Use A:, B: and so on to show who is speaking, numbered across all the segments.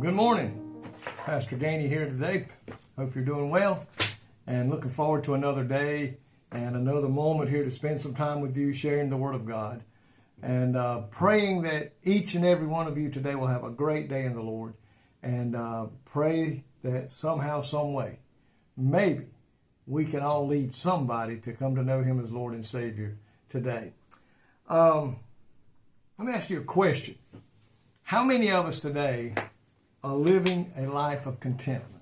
A: Good morning. Pastor Gainey here today. Hope you're doing well and looking forward to another day and another moment here to spend some time with you sharing the Word of God and praying that each and every one of you today will have a great day in the Lord, and pray that somehow, some way, maybe we can all lead somebody to come to know Him as Lord and Savior today. Let me ask you a question. How many of us today are living a life of contentment?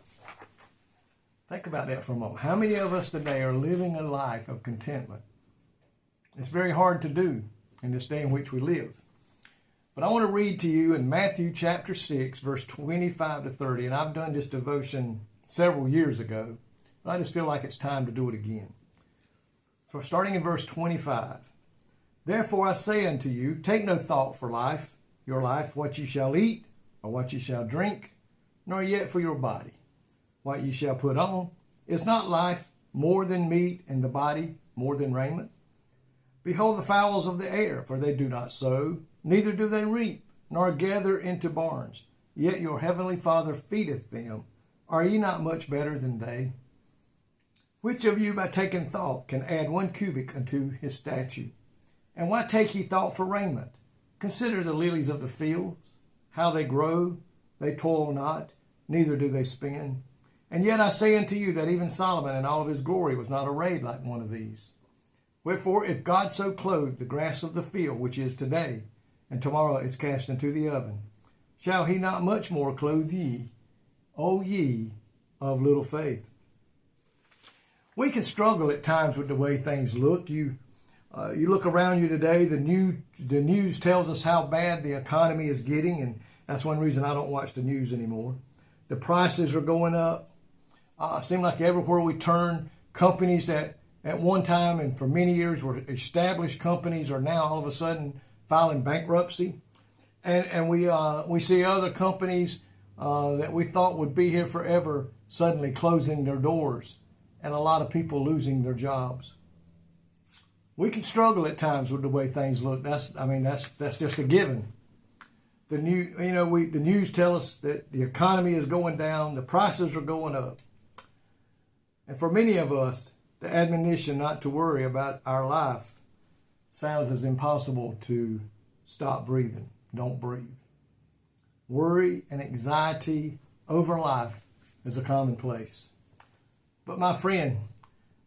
A: Think about that for a moment. How many of us today are living a life of contentment? It's very hard to do in this day in which we live. But I want to read to you in Matthew chapter 6, verse 25 to 30. And I've done this devotion several years ago, but I just feel like it's time to do it again. So starting in verse 25. Therefore I say unto you, take no thought for your life, what ye shall eat, or what ye shall drink, nor yet for your body, what ye shall put on. Is not life more than meat, and the body more than raiment? Behold the fowls of the air, for they do not sow, neither do they reap, nor gather into barns, yet your heavenly Father feedeth them. Are ye not much better than they? Which of you by taking thought can add 1 cubit unto his stature? And why take ye thought for raiment? Consider the lilies of the fields, how they grow, they toil not, neither do they spin. And yet I say unto you that even Solomon in all of his glory was not arrayed like one of these. Wherefore, if God so clothe the grass of the field, which is today, and tomorrow is cast into the oven, shall he not much more clothe ye, O ye of little faith? We can struggle at times with the way things look. You look around you today, the news tells us how bad the economy is getting, and that's one reason I don't watch the news anymore. The prices are going up. It seems like everywhere we turn, companies that at one time and for many years were established companies are now all of a sudden filing bankruptcy. And we see other companies that we thought would be here forever suddenly closing their doors, and a lot of people losing their jobs. We can struggle at times with the way things look. That's just a given. The news tell us that the economy is going down, the prices are going up. And for many of us, the admonition not to worry about our life sounds as impossible to stop breathing. Don't breathe. Worry and anxiety over life is a commonplace. But my friend,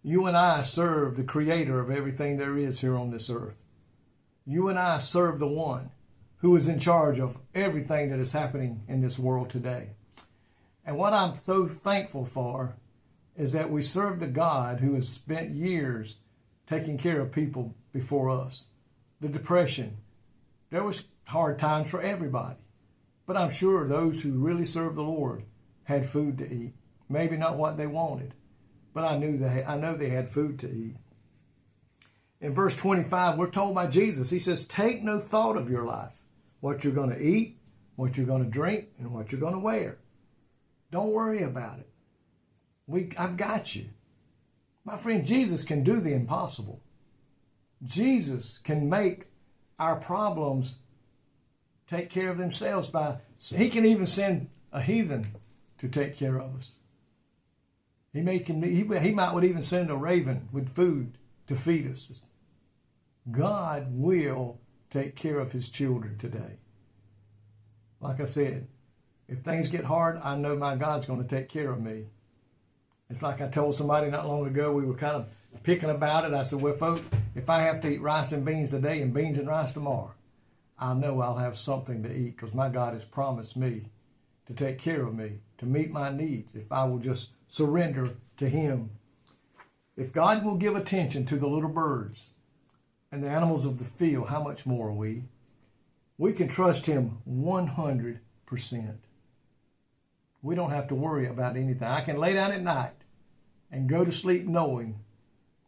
A: you and I serve the Creator of everything there is here on this earth. You and I serve the one who is in charge of everything that is happening in this world today. And what I'm so thankful for is that we serve the God who has spent years taking care of people before us. The Depression, there was hard times for everybody. But I'm sure those who really serve the Lord had food to eat. Maybe not what they wanted, but I know they had food to eat. In verse 25, we're told by Jesus, he says, take no thought of your life, what you're going to eat, what you're going to drink, and what you're going to wear. Don't worry about it. I've got you. My friend, Jesus can do the impossible. Jesus can make our problems take care of themselves. He can even send a heathen to take care of us. He might would even send a raven with food to feed us. God will take care of his children today. Like I said, if things get hard, I know my God's going to take care of me. It's like I told somebody not long ago, we were kind of picking about it. I said, well, folks, if I have to eat rice and beans today and beans and rice tomorrow, I know I'll have something to eat because my God has promised me to take care of me, to meet my needs if I will just surrender to him. If God will give attention to the little birds and the animals of the field, how much more are we? We can trust him 100%. We don't have to worry about anything. I can lay down at night and go to sleep knowing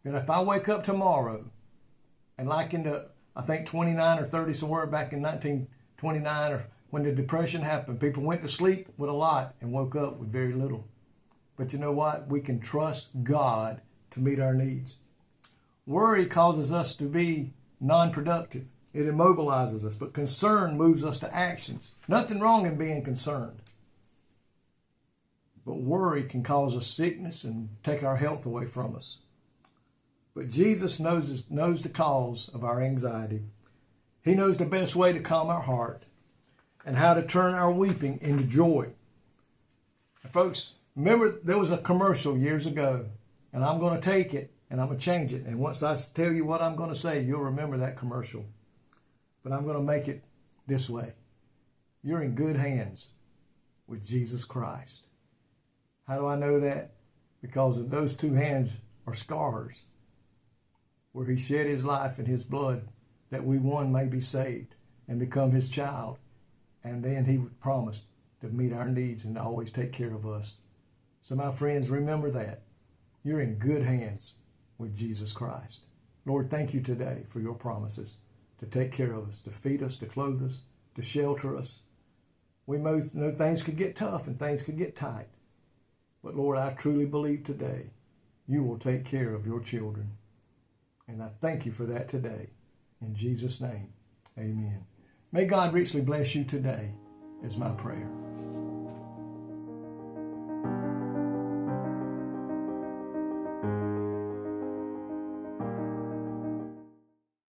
A: that if I wake up tomorrow, and like in the, I think 29 or 30, somewhere back in 1929, or when the Depression happened, people went to sleep with a lot and woke up with very little. But you know what? We can trust God to meet our needs. Worry causes us to be non-productive. It immobilizes us, but concern moves us to actions. Nothing wrong in being concerned. But worry can cause us sickness and take our health away from us. But Jesus knows the cause of our anxiety. He knows the best way to calm our heart and how to turn our weeping into joy. And folks, remember there was a commercial years ago, and I'm going to take it and I'm going to change it. And once I tell you what I'm going to say, you'll remember that commercial. But I'm going to make it this way. You're in good hands with Jesus Christ. How do I know that? Because of those two hands are scars where he shed his life and his blood that we one may be saved and become his child. And then he promised to meet our needs and always take care of us. So my friends, remember that. You're in good hands with Jesus Christ. Lord, thank you today for your promises to take care of us, to feed us, to clothe us, to shelter us. We know things could get tough and things could get tight. But Lord, I truly believe today you will take care of your children. And I thank you for that today. In Jesus' name, amen. May God richly bless you today is my prayer.